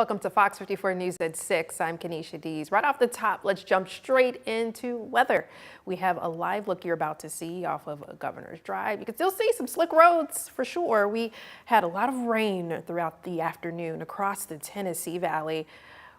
Welcome to Fox 54 News at 6. I'm Kenesha Dees. Right off the top, let's jump straight into weather. We have a live look you're about to see off of Governor's Drive. You can still see some slick roads for sure. We had a lot of rain throughout the afternoon across the Tennessee Valley,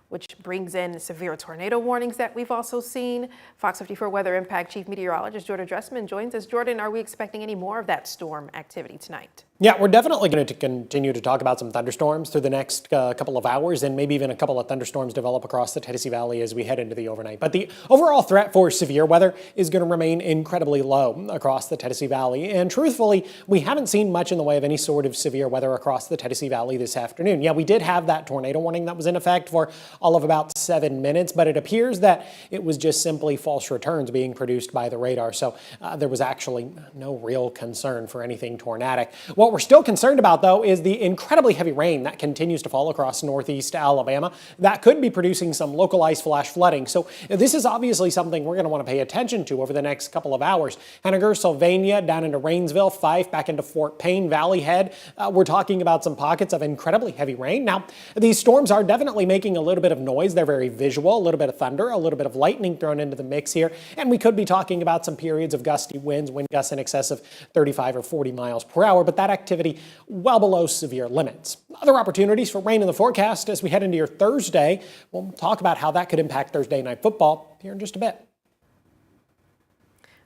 which brings in severe tornado warnings that we've also seen. Fox 54 Weather Impact Chief Meteorologist Jordan Dressman joins us. Jordan, are we expecting any more of that storm activity tonight? Yeah, we're definitely going to continue to talk about some thunderstorms through the next couple of hours, and maybe even a couple of thunderstorms develop across the Tennessee Valley as we head into the overnight. But the overall threat for severe weather is going to remain incredibly low across the Tennessee Valley. And truthfully, we haven't seen much in the way of any sort of severe weather across the Tennessee Valley this afternoon. Yeah, we did have that tornado warning that was in effect for all of about 7 minutes, but it appears that it was just simply false returns being produced by the radar. So there was actually no real concern for anything tornadic. What we're still concerned about, though, is the incredibly heavy rain that continues to fall across northeast Alabama that could be producing some localized flash flooding. So this is obviously something we're going to want to pay attention to over the next couple of hours. Henniger, Sylvania, down into Rainsville, Fife, back into Fort Payne, Valley Head. We're talking about some pockets of incredibly heavy rain. Now, these storms are definitely making a little bit of noise. They're very visual, a little bit of thunder, a little bit of lightning thrown into the mix here. And we could be talking about some periods of gusty winds, wind gusts in excess of 35 or 40 miles per hour. But that activity well below severe limits. Other opportunities for rain in the forecast as we head into your Thursday. We'll talk about how that could impact Thursday night football here in just a bit.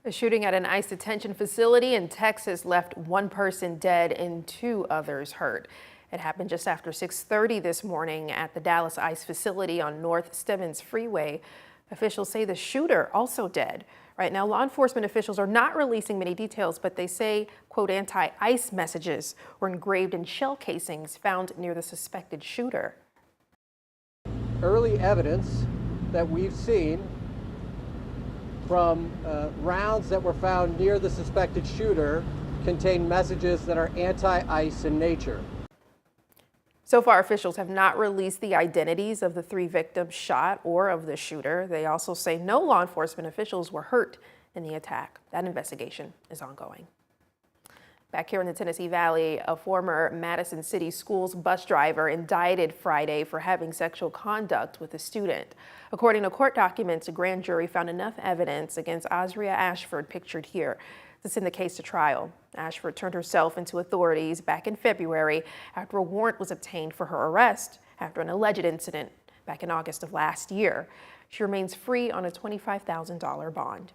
A shooting at an ICE detention facility in Texas left one person dead and 2 others hurt. It happened just after 6:30 this morning at the Dallas ICE facility on North Stevens Freeway. Officials say the shooter also dead. Right now, law enforcement officials are not releasing many details, but they say, quote, anti-ICE messages were engraved in shell casings found near the suspected shooter. Early evidence that we've seen from rounds that were found near the suspected shooter contain messages that are anti-ICE in nature. So far, officials have not released the identities of the 3 victims shot or of the shooter. They also say no law enforcement officials were hurt in the attack. That investigation is ongoing. Back here in the Tennessee Valley, a former Madison City Schools bus driver indicted Friday for having sexual conduct with a student. According to court documents, a grand jury found enough evidence against Azria Ashford, pictured here, to send the case to trial. Ashford turned herself into authorities back in February after a warrant was obtained for her arrest after an alleged incident back in August of last year. She remains free on a $25,000 bond.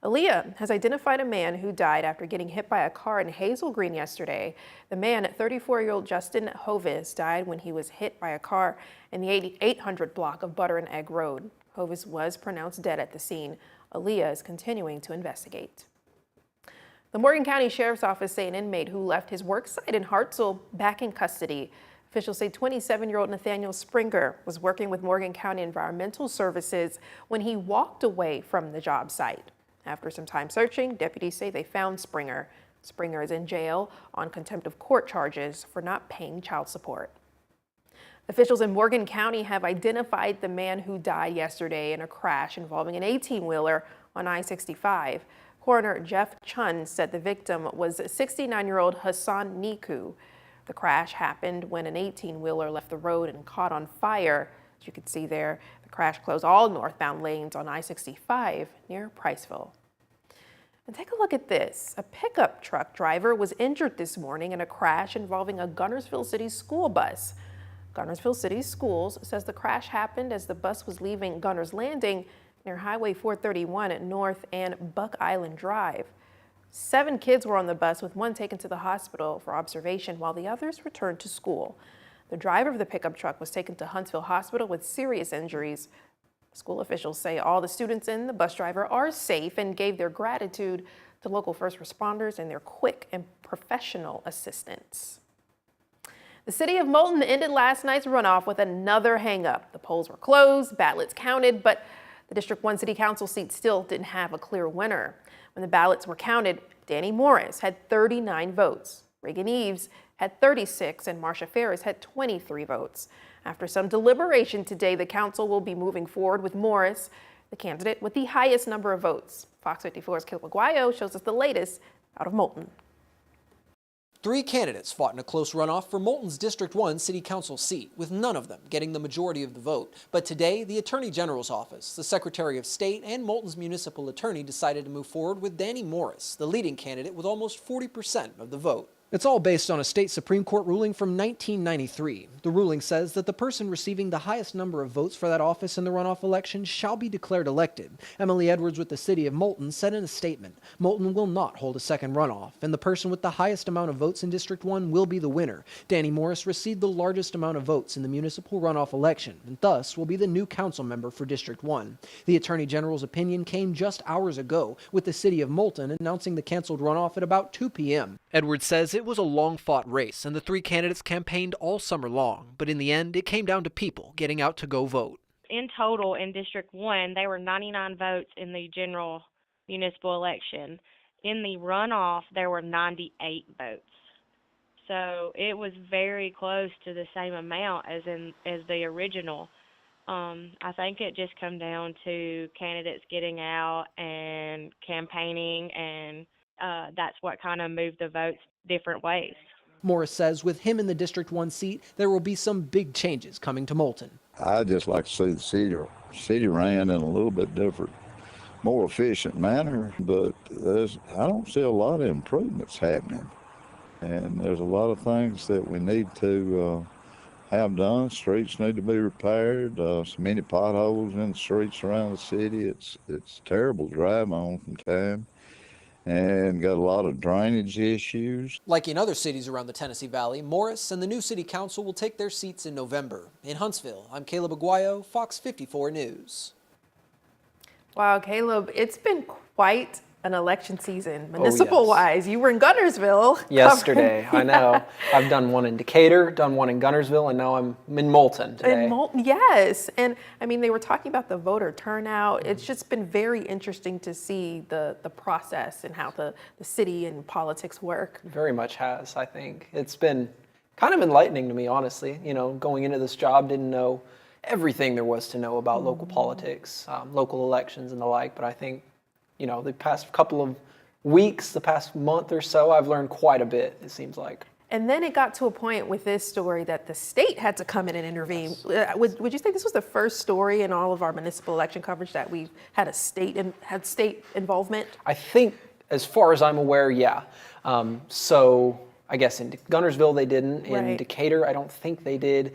Aaliyah has identified a man who died after getting hit by a car in Hazel Green yesterday. The man, 34-year-old Justin Hovis, died when he was hit by a car in the 800 block of Butter and Egg Road. Hovis was pronounced dead at the scene. Aaliyah is continuing to investigate. The Morgan County Sheriff's Office say an inmate who left his work site in Hartselle back in custody. Officials say 27-year-old Nathaniel Springer was working with Morgan County Environmental Services when he walked away from the job site. After some time searching, deputies say they found Springer. Springer is in jail on contempt of court charges for not paying child support. Officials in Morgan County have identified the man who died yesterday in a crash involving an 18-wheeler on I-65. Coroner Jeff Chun said the victim was 69-year-old Hassan Niku. The crash happened when an 18-wheeler left the road and caught on fire. As you can see there, the crash closed all northbound lanes on I-65 near Priceville. And take a look at this. A pickup truck driver was injured this morning in a crash involving a Guntersville City school bus. Guntersville City Schools says the crash happened as the bus was leaving Gunners Landing near Highway 431 at North and Buck Island Drive. 7 kids were on the bus, with 1 taken to the hospital for observation while the others returned to school. The driver of the pickup truck was taken to Huntsville Hospital with serious injuries. School officials say all the students and the bus driver are safe and gave their gratitude to local first responders and their quick and professional assistance. The city of Moulton ended last night's runoff with another hang-up. The polls were closed, ballots counted, but the District 1 City Council seat still didn't have a clear winner. When the ballots were counted, Danny Morris had 39 votes. Reagan Eves had 36 and Marsha Ferris had 23 votes. After some deliberation today, the council will be moving forward with Morris, the candidate with the highest number of votes. Fox 54's Kip Aguayo shows us the latest out of Moulton. Three candidates fought in a close runoff for Moulton's District 1 City Council seat, with none of them getting the majority of the vote. But today, the Attorney General's office, the Secretary of State, and Moulton's municipal attorney decided to move forward with Danny Morris, the leading candidate with almost 40% of the vote. It's all based on a state Supreme Court ruling from 1993. The ruling says that the person receiving the highest number of votes for that office in the runoff election shall be declared elected. Emily Edwards with the City of Moulton said in a statement, Moulton will not hold a second runoff, and the person with the highest amount of votes in District 1 will be the winner. Danny Morris received the largest amount of votes in the municipal runoff election, and thus will be the new council member for District 1. The Attorney General's opinion came just hours ago, with the City of Moulton announcing the canceled runoff at about 2 p.m. Edwards says it was a long-fought race, and the three candidates campaigned all summer long, but in the end, it came down to people getting out to go vote. In total, in District 1, there were 99 votes in the general municipal election. In the runoff, there were 98 votes. So it was very close to the same amount as the original. I think it just come down to candidates getting out and campaigning, and that's what kind of moved the votes different ways. Morris says with him in the District 1 seat, there will be some big changes coming to Moulton. I'd just like to see the city ran in a little bit different, more efficient manner, but I don't see a lot of improvements happening. And there's a lot of things that we need to have done. Streets need to be repaired. So many potholes in the streets around the city. It's terrible to drive on from time. And got a lot of drainage issues. Like in other cities around the Tennessee Valley, Morris and the new city council will take their seats in November. In Huntsville, I'm Caleb Aguayo, Fox 54 News. Wow, Caleb, it's been quite an election season, municipal-wise. You were in Guntersville. Yesterday, I know. I've done one in Decatur, done one in Guntersville, and now I'm in Moulton today. In Moulton, yes. And I mean, they were talking about the voter turnout. It's just been very interesting to see the process and how the city and politics work. Very much has, I think. It's been kind of enlightening to me, honestly. You know, going into this job, didn't know everything there was to know about local politics, local elections and the like, but I think, you know, the past couple of weeks, the past month or so, I've learned quite a bit, it seems like. And then it got to a point with this story that the state had to come in and intervene. Yes. Would you think this was the first story in all of our municipal election coverage that we had state involvement? I think, as far as I'm aware, yeah. So I guess in Guntersville they didn't. In Decatur, I don't think they did.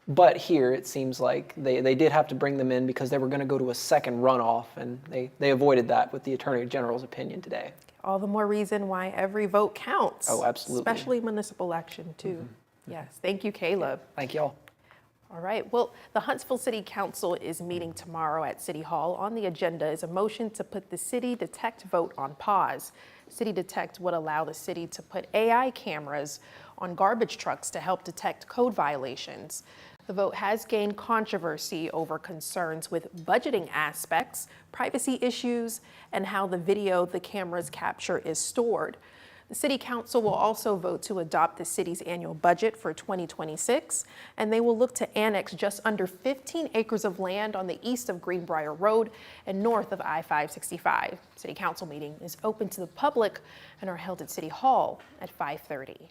But here, it seems like they did have to bring them in because they were going to go to a second runoff, and they avoided that with the Attorney General's opinion today. All the more reason why every vote counts. Oh, absolutely. Especially municipal election, too. Mm-hmm. Yes. Thank you, Caleb. Thank y'all. All right. Well, the Huntsville City Council is meeting tomorrow at City Hall. On the agenda is a motion to put the City Detect vote on pause. City Detect would allow the city to put AI cameras on garbage trucks to help detect code violations. The vote has gained controversy over concerns with budgeting aspects, privacy issues, and how the video the cameras capture is stored. The City Council will also vote to adopt the city's annual budget for 2026, and they will look to annex just under 15 acres of land on the east of Greenbrier Road and north of I-565. City Council meeting is open to the public and are held at City Hall at 5:30.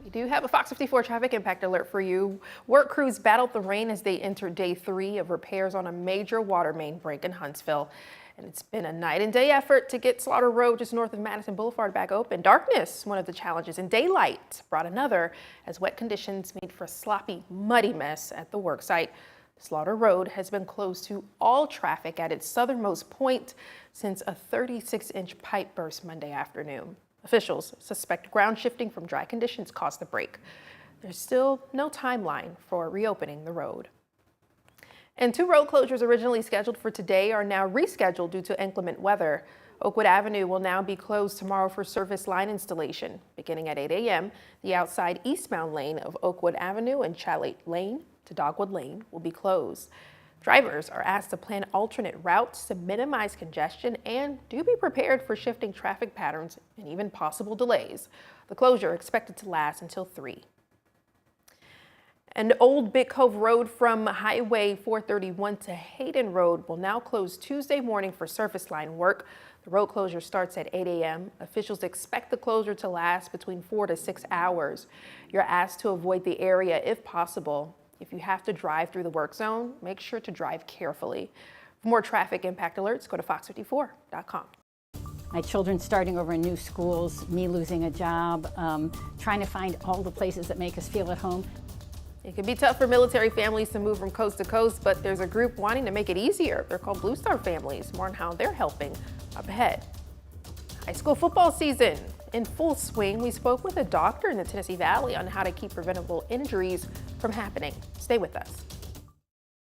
We do have a Fox 54 traffic impact alert for you. Work crews battled the rain as they entered day 3 of repairs on a major water main break in Huntsville. And it's been a night and day effort to get Slaughter Road just north of Madison Boulevard back open. Darkness, one of the challenges, and daylight brought another, as wet conditions made for a sloppy, muddy mess at the work site. Slaughter Road has been closed to all traffic at its southernmost point since a 36-inch pipe burst Monday afternoon. Officials suspect ground shifting from dry conditions caused the break. There's still no timeline for reopening the road. And 2 road closures originally scheduled for today are now rescheduled due to inclement weather. Oakwood Avenue will now be closed tomorrow for surface line installation. Beginning at 8 a.m., the outside eastbound lane of Oakwood Avenue and Chalet Lane to Dogwood Lane will be closed. Drivers are asked to plan alternate routes to minimize congestion and do be prepared for shifting traffic patterns and even possible delays. The closure expected to last until 3. And Old Big Cove Road from Highway 431 to Hayden Road will now close Tuesday morning for surface line work. The road closure starts at 8 a.m. Officials expect the closure to last between 4 to 6 hours. You're asked to avoid the area if possible. If you have to drive through the work zone, make sure to drive carefully. For more traffic impact alerts, go to FOX54.com. My children starting over in new schools, me losing a job, trying to find all the places that make us feel at home. It can be tough for military families to move from coast to coast, but there's a group wanting to make it easier. They're called Blue Star Families. More on how they're helping up ahead. High school football season in full swing. We spoke with a doctor in the Tennessee Valley on how to keep preventable injuries from happening. Stay with us.